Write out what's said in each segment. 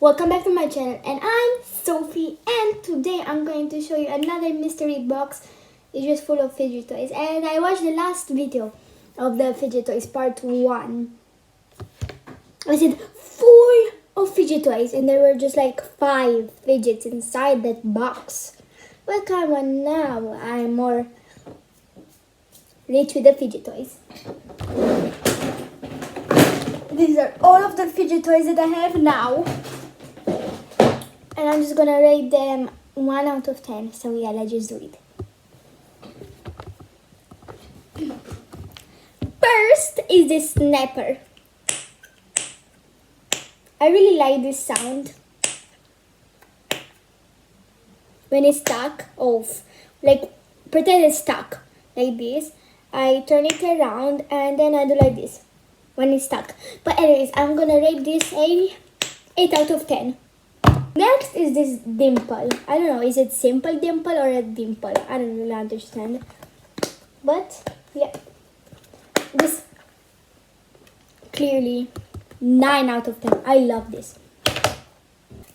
Welcome back to my channel, and I'm Sophie, and today I'm going to show you another mystery box. It's just full of fidget toys, and I watched the last video of the fidget toys part 1. I said 4 of fidget toys, and there were just like 5 fidgets inside that box. But come on, now I'm more rich with the fidget toys. These are all of the fidget toys that I have now. And I'm just gonna rate them 1 out of 10. So yeah, let's just do it. First is this snapper. I really like this sound. When it's stuck off, like pretend it's stuck like this. I turn it around and then I do like this when it's stuck. But anyways, I'm gonna rate this a 8 out of 10. Next is this dimple. I don't know, is it simple dimple or a dimple? I don't really understand. But yeah, this clearly 9 out of 10. I love this.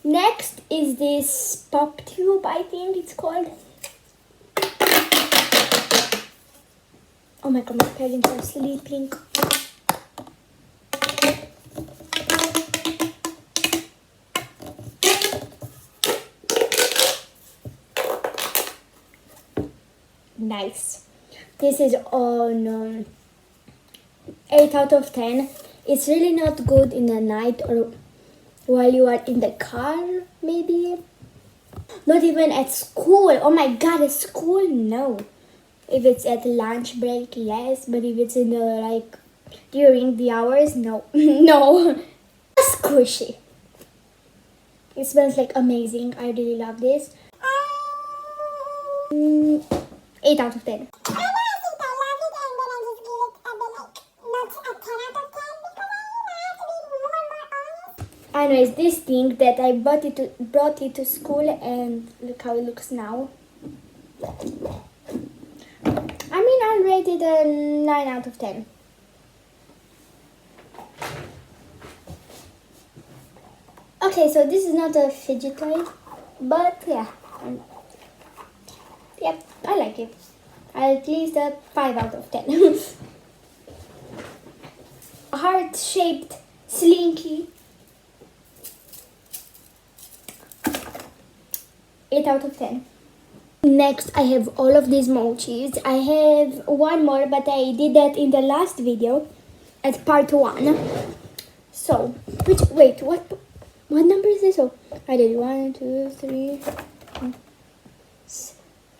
Next is this pop tube, I think it's called. Oh my god, my parents are sleeping. Nice. This is on 8 out of 10. It's really not good in the night or while you are in the car, maybe. Not even at school. Oh my god, at school, no. If it's at lunch break, yes. But if it's in the like during the hours, no. No. Squishy. It smells like amazing. I really love this. 8 out of 10. Anyways, this thing that I brought it to school, and look how it looks now. I mean, I'll rate it a 9 out of 10. Okay, so this is not a fidget toy, but yeah. Yep, I like it. At least a 5 out of 10. A heart-shaped slinky. 8 out of 10. Next, I have all of these mochis. I have one more, but I did that in the last video at part 1. So, wait, what number is this? Oh, I did 1, 2, 3.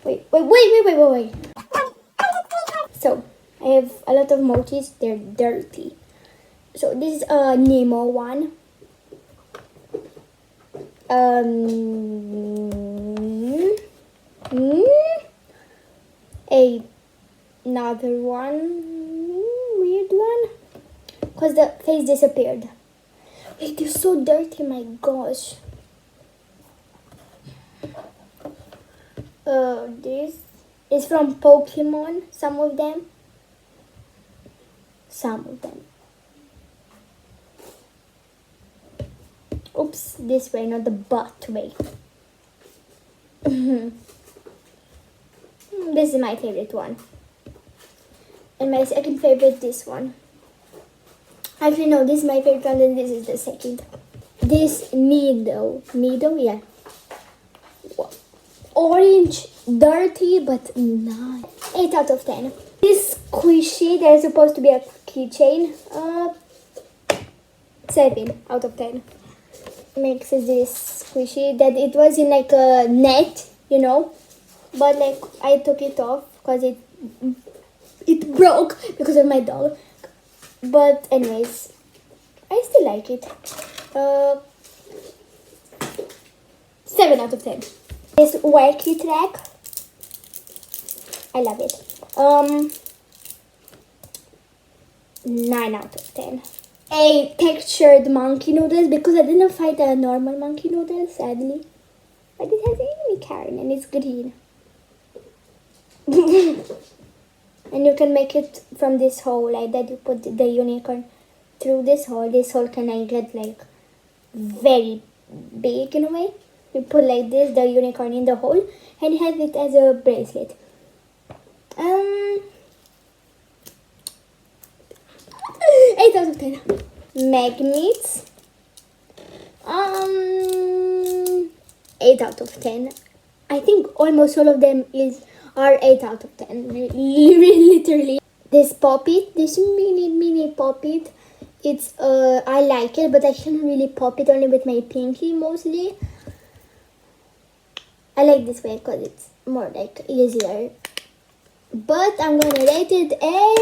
Wait. So, I have a lot of mochis. They're dirty. So, this is a Nemo one. Another one. Weird one. Because the face disappeared. Wait, they're so dirty, my gosh. This is from Pokemon, some of them. Oops, this way, not the butt way. This is my favorite one. And my second favorite, this one. Actually, no, this is my favorite one, and this is the second. This needle, yeah. Orange, dirty, but nice. 8 out of 10. This squishy, there's supposed to be a keychain. 7 out of 10. Makes this squishy that it was in like a net, you know, but like I took it off because it broke because of my dog. But anyways, I still like it. 7 out of 10. This wacky track, I love it. 9 out of 10. A textured monkey noodles, because I didn't find a normal monkey noodle, sadly. But it has a unicorn and it's green. And you can make it from this hole like that. You put the unicorn through this hole. This hole can I get like very big in a way. You put like this, the unicorn in the hole, and you have it as a bracelet. 8 out of 10. Magnets. 8 out of 10. I think almost all of them are 8 out of 10. Literally. This pop-it, this mini pop-it, it's I like it, but I shouldn't really pop it, only with my pinky mostly. I like this way because it's more like easier. But I'm gonna rate it a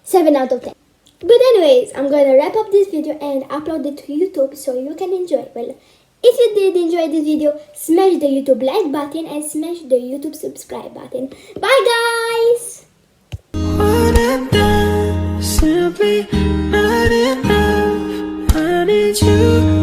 7 out of 10. But anyways, I'm gonna wrap up this video and upload it to YouTube so you can enjoy it. Well, if you did enjoy this video, smash the YouTube like button and smash the YouTube subscribe button. Bye guys! One and done, simply not enough. I need you.